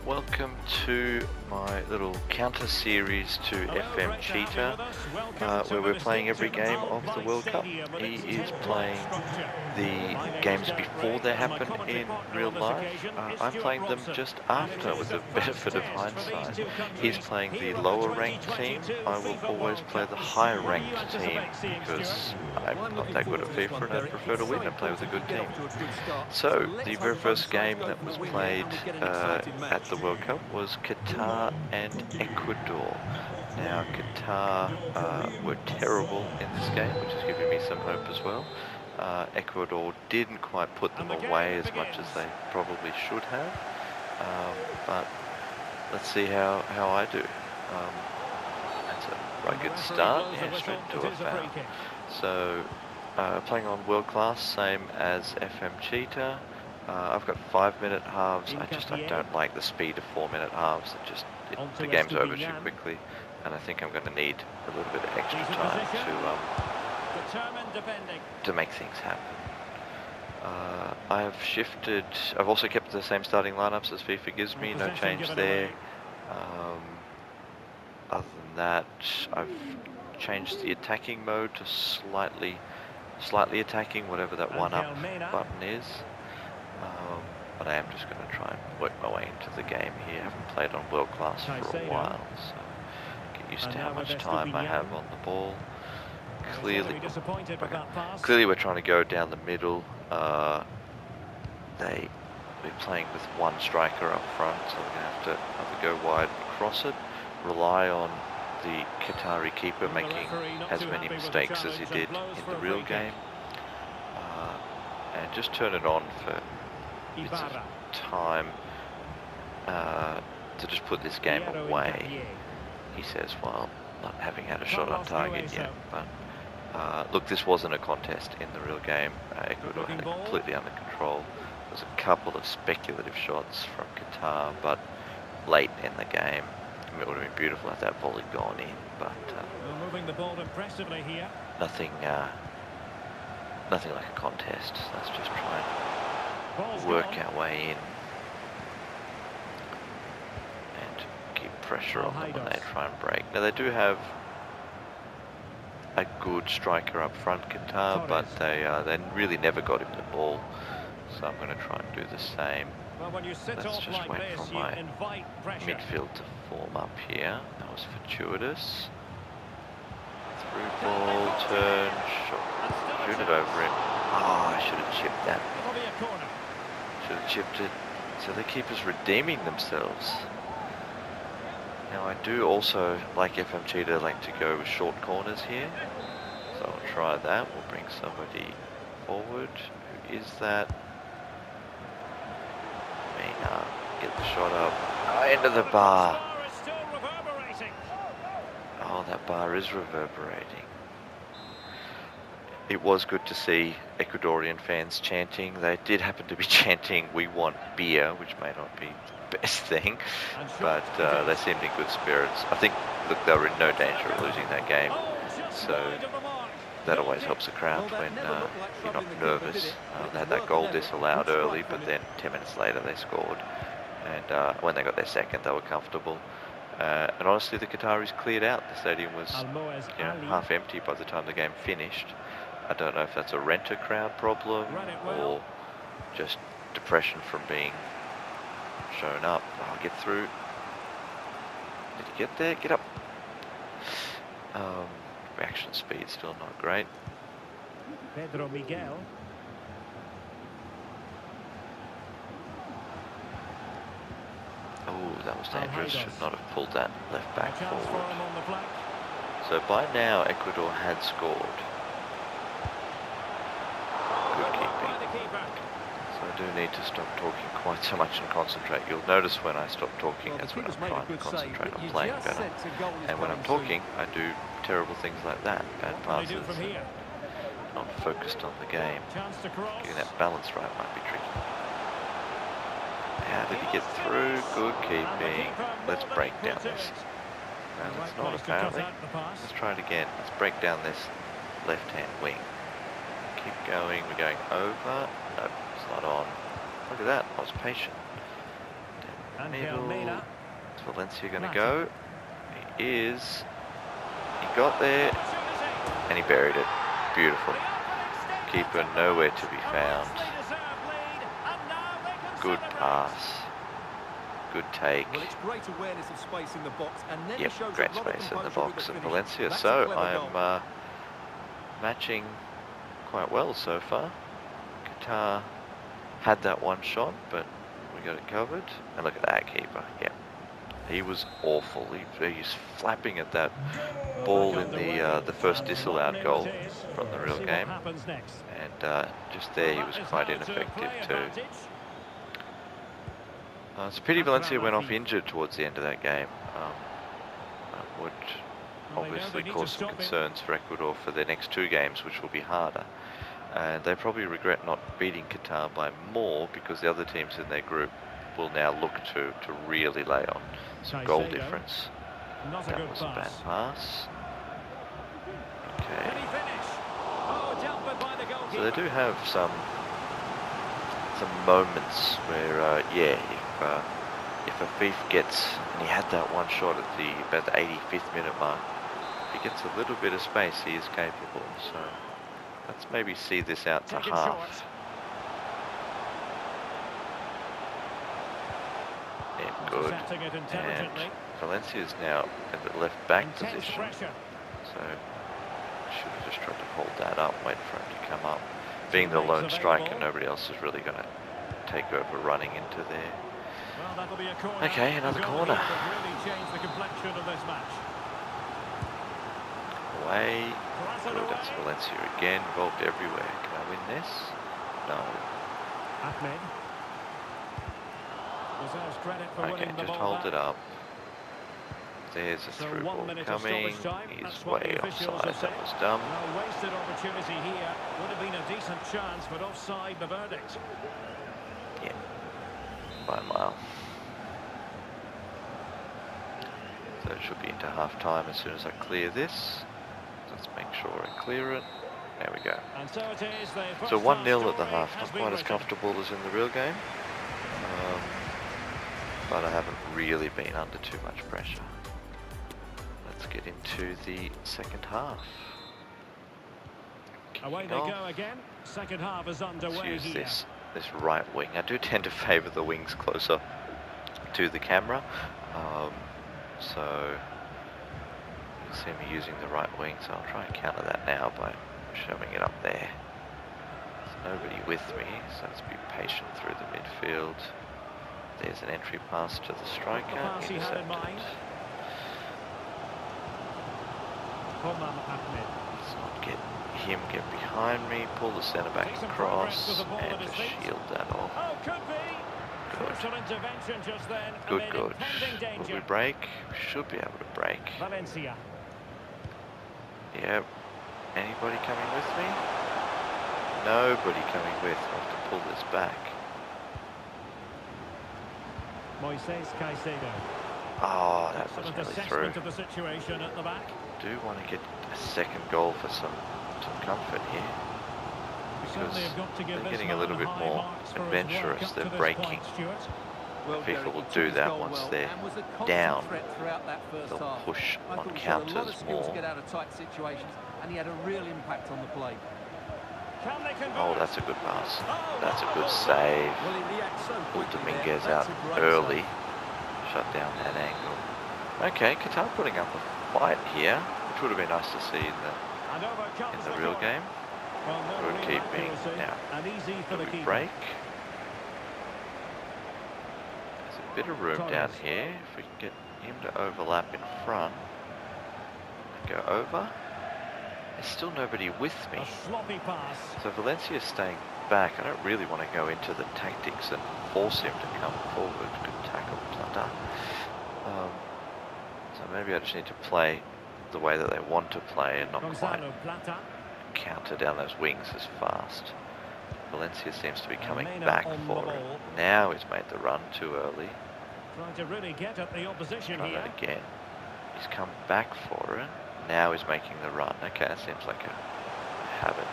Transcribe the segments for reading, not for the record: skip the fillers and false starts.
welcome to my little counter series to FM Cheetah, where we're playing every game of the World Cup. He is playing the games before they happen in real life. I'm playing them just after, with the benefit of hindsight. He's playing the lower ranked team. I will always play the higher ranked team because I'm not that good at FIFA and I'd prefer to win and play with a good team. So, the very first game that was played at the World Cup was Qatar and Ecuador. Now, Qatar were terrible in this game, which is giving me some hope as well. Ecuador didn't quite put them away as much as they probably should have, but let's see how I do. That's a right good start, yeah, straight into a foul. So, playing on world class, same as FM Cheetah. I've got 5-minute halves. I don't like the speed of 4-minute halves. The game's over too quickly, and I think I'm going to need a little bit of extra time to make things happen. I've also kept the same starting lineups as FIFA gives me, no change there. Other than that, I've changed the attacking mode to slightly attacking, whatever that one up button is. But I am just going to try and work my way into the game here. I haven't played on world class for a while, so get used to how much time I have on the ball. Clearly we're trying to go down the middle. We're playing with one striker up front, so we're going to have to either go wide and cross it, rely on the Qatari keeper making as many mistakes as he did in the real game, and just turn it on for bits of time to just put this game away. He says, well, not having had a shot on target yet, but look, this wasn't a contest in the real game. Ecuador had it completely under control. There's a couple of speculative shots from Qatar, but late in the game. It would have been beautiful had that volley gone in, but moving the ball impressively here. Nothing like a contest. Let's just try and work our way in and keep pressure on them when they try and break. Now they do have a good striker up front, Qatar, but they really never got him the ball. So I'm going to try and do the same. Let's just wait for my midfield to form up here. That was fortuitous. Through ball, turn, shot, shoot it over him. Oh, I should have chipped that. Should have chipped it. So the keeper's redeeming themselves. Now I do also, like FM Cheetah, like to go with short corners here. So I'll try that. We'll bring somebody forward. Who is that? Get the shot up into the bar. Oh, that bar is reverberating. It was good to see Ecuadorian fans chanting. They did happen to be chanting, "We want beer," which may not be the best thing, but they seemed in good spirits. I think, look, they were in no danger of losing that game, so that always helps the crowd when you're not nervous. They had that goal disallowed early, but then 10 minutes later they scored. And when they got their second, they were comfortable. And honestly, the Qataris cleared out. The stadium was half empty by the time the game finished. I don't know if that's a renter crowd problem or just depression from being shown up. Oh, get through. Did he get there? Get up. Reaction speed still not great. Pedro Miguel. Oh, that was dangerous. Should not have pulled that left back forward. So by now, Ecuador had scored. Good keeping. So I do need to stop talking quite so much and concentrate. You'll notice when I stop talking, that's when I'm trying to concentrate on playing better. And when I'm talking, I do terrible things like that. Bad passes. Not focused on the game. Getting that balance right might be tricky. How did he get through? Good keeping. Let's break down this. No, that's not a fouling. Let's try it again. Let's break down this left-hand wing. Keep going. We're going over. No, it's not on. Look at that. I was patient. Angel middle. Mena. Is Valencia going to go? He is. He got there and he buried it. Beautiful. Keeper nowhere to be found. Good pass. Good take. Well, it's great awareness of space in the box, and then Yep, he shows great a lot of space in the composure with box in finish. Valencia. That's a So clever I goal. am matching quite well so far. Qatar had that one shot, but we got it covered. And look at that keeper. Yeah, he was awful. He's flapping at that ball in the first disallowed goal from the real game, and just there he was quite ineffective too. It's a pity Valencia went off injured towards the end of that game. That would obviously cause some concerns for Ecuador for their next two games, which will be harder. And they probably regret not beating Qatar by more, because the other teams in their group will now look to really lay on some goal difference. That was a bad pass. Okay. So they do have some moments where, yeah, if a Fifa gets, and he had that one shot at about the 85th minute mark, if he gets a little bit of space, he is capable. So let's maybe see this out to half. Yeah, good. And Valencia is now in the left back position. So should have just tried to hold that up, wait for him to come up. Being the lone striker, nobody else is really going to take over running into there. Okay, another corner. Away. Good, that's Valencia again, involved everywhere. Can I win this? No. Okay, just hold it up. There's a through ball coming. He's way offside. That was dumb. No wasted opportunity here. Would have been a decent chance, but offside the verdict. Yeah, by a mile. So it should be into half time as soon as I clear this. Let's make sure I clear it. There we go. And so it is. So 1-0 at the half. Not quite as comfortable as in the real game. But I haven't really been under too much pressure. Let's get into the second half. Away they go again. Second half is underway. Let's use this right wing. I do tend to favour the wings closer to the camera. So you'll see me using the right wing, so I'll try and counter that now by shoving it up there. There's nobody with me, so let's be patient through the midfield. There's an entry pass to the striker, intercepted. Let's not get behind me, pull the centre back across and just shield that off. Good. Good. Will we break? We should be able to break. Valencia. Yep. Anybody coming with me? Nobody coming with. I'll have to pull this back. Moises Caicedo. Oh, that was really through. Of the situation at the back. Do want to get a second goal for some comfort here. Because they're getting a little bit more adventurous. They're breaking. FIFA will do that once they're down. They'll push on counters more. And he had a real impact on the play. Oh, that's a good pass. That's a good save. Pulled Dominguez out early. Shut down that angle. Okay, Qatar putting up a fight here, which would have been nice to see in the real game. Good keeping. Now, do we break? There's a bit of room down here. If we can get him to overlap in front and go over. There's still nobody with me. So Valencia's staying back. I don't really want to go into the tactics and force him to come forward. Good tackle, Plata. So maybe I just need to play the way that they want to play and not quite counter down those wings as fast. Valencia seems to be coming back for it. Now he's made the run too early. Trying to really get at the opposition Try here. that again. He's come back for it. Now he's making the run. Okay, that seems like a habit.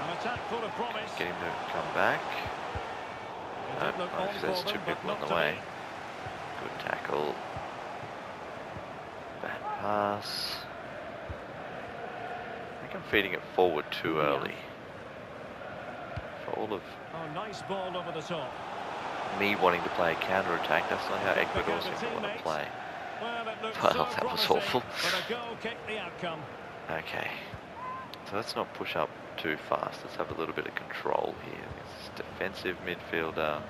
An attack full of promise. Get him to come back. No, there's two people on the way. Good tackle. Bad pass. I think I'm feeding it forward too early. For all of Oh, nice ball over the top. me wanting to play a counter-attack, that's not how Ecuador seem to want to play. Well, it looks Well, so that was promising, awful. But a goal kicked the outcome. Okay, so let's not push up too fast. Let's have a little bit of control here. This is defensive midfielder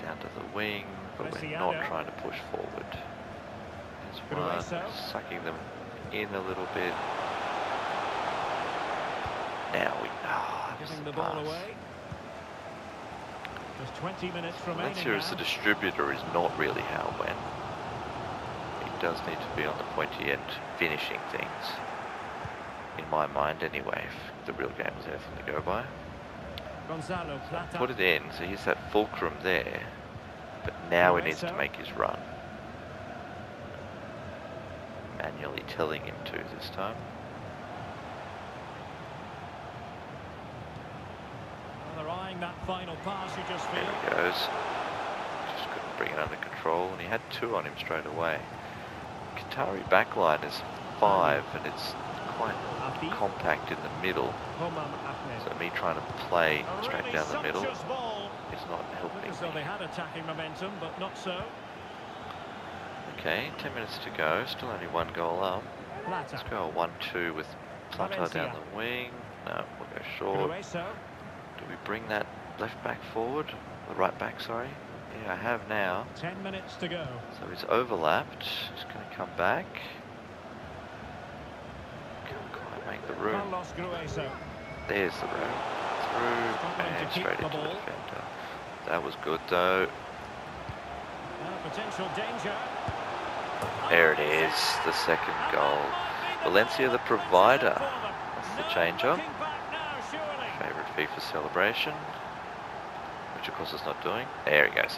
down to the wing, but we're not trying to push forward. There's one, sucking them in a little bit. Now we Giving the ball away. Just 20 minutes remaining. Valencia as the distributor is not really how it went. He does need to be on the pointy end finishing things. In my mind anyway, if the real game was anything to go by. Gonzalo Plata. Put it in, so he's that fulcrum there. But now he needs to make his run. Manually telling him to this time. Well, they're eyeing that final pass, you just feel. There he goes. Just couldn't bring it under control, and he had two on him straight away. Qatari backline is 5, and it's quite compact in the middle. So me trying to play straight down the middle is not helping So they me. had attacking momentum, but not so. Okay, 10 minutes to go. Still only 1 goal up. Let's go a 1-2 with Plata down the wing. No, we'll go short. Do we bring that left back forward? The right back, sorry. Yeah, I have now. 10 minutes to go. So he's overlapped. He's going to come back. Can't quite make the room. There's the room. Through and straight into the defender. That was good though. Potential danger. There it is, the second goal. Valencia the provider. That's the change-up. Favourite FIFA celebration. Which of course it's not doing. There he goes.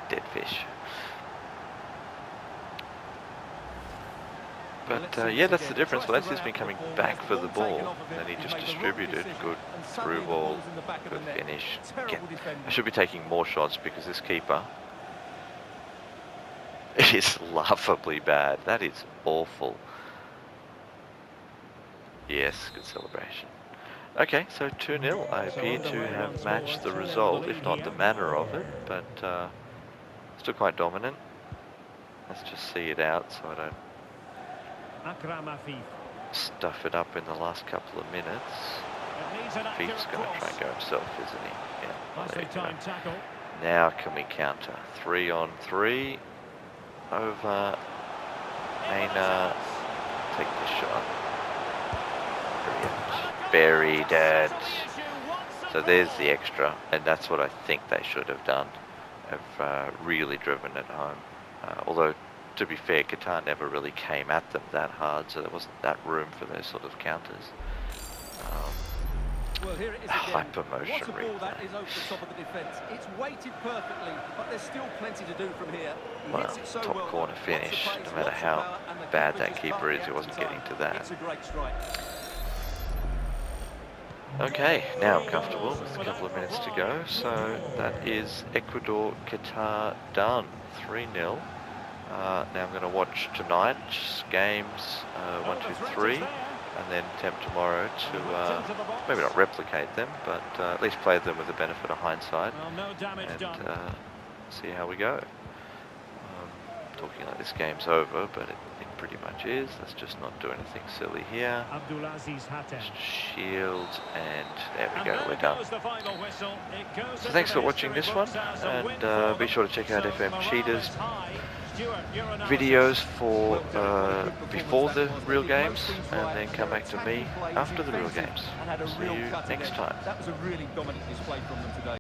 Dead fish. But yeah, that's the difference. Valencia's been coming back for the ball. And he just distributed. Good through ball. Good finish. Again, I should be taking more shots because this keeper is laughably bad. That is awful. Yes, good celebration. Okay, so 2-0. I appear to have matched the result, if not the manner of it, but still quite dominant. Let's just see it out so I don't stuff it up in the last couple of minutes. Fif's going to try and go himself, isn't he? Yeah, there you go. Now can we counter? 3-on-3. Over. Maynard. Take the shot. Brilliant. Buried it. So there's the extra, and that's what I think they should have done. Have really driven it home. Although, to be fair, Qatar never really came at them that hard, so there wasn't that room for those sort of counters. Well, here it is Hyper motion what a ball replay. that is over the top of the defence. It's weighted perfectly, but there's still plenty to do from here. He hits it so top well. corner finish. No matter how bad that keeper is, he wasn't getting to that. It's a great strike. Okay, now I'm comfortable with a couple of minutes to go. So that is Ecuador, Qatar done. 3-0. Now I'm going to watch tonight's games 1, 2, 3. And then attempt tomorrow to maybe not replicate them, but at least play them with the benefit of hindsight and see how we go. Talking like this game's over, but it pretty much is. Let's just not do anything silly here. Just shield, and there we go, we're done. So thanks for watching this one, and be sure to check out FM Cheetah's videos for before the real games, and then come back to me after the real games. See you next time. That was a really dominant display from them today.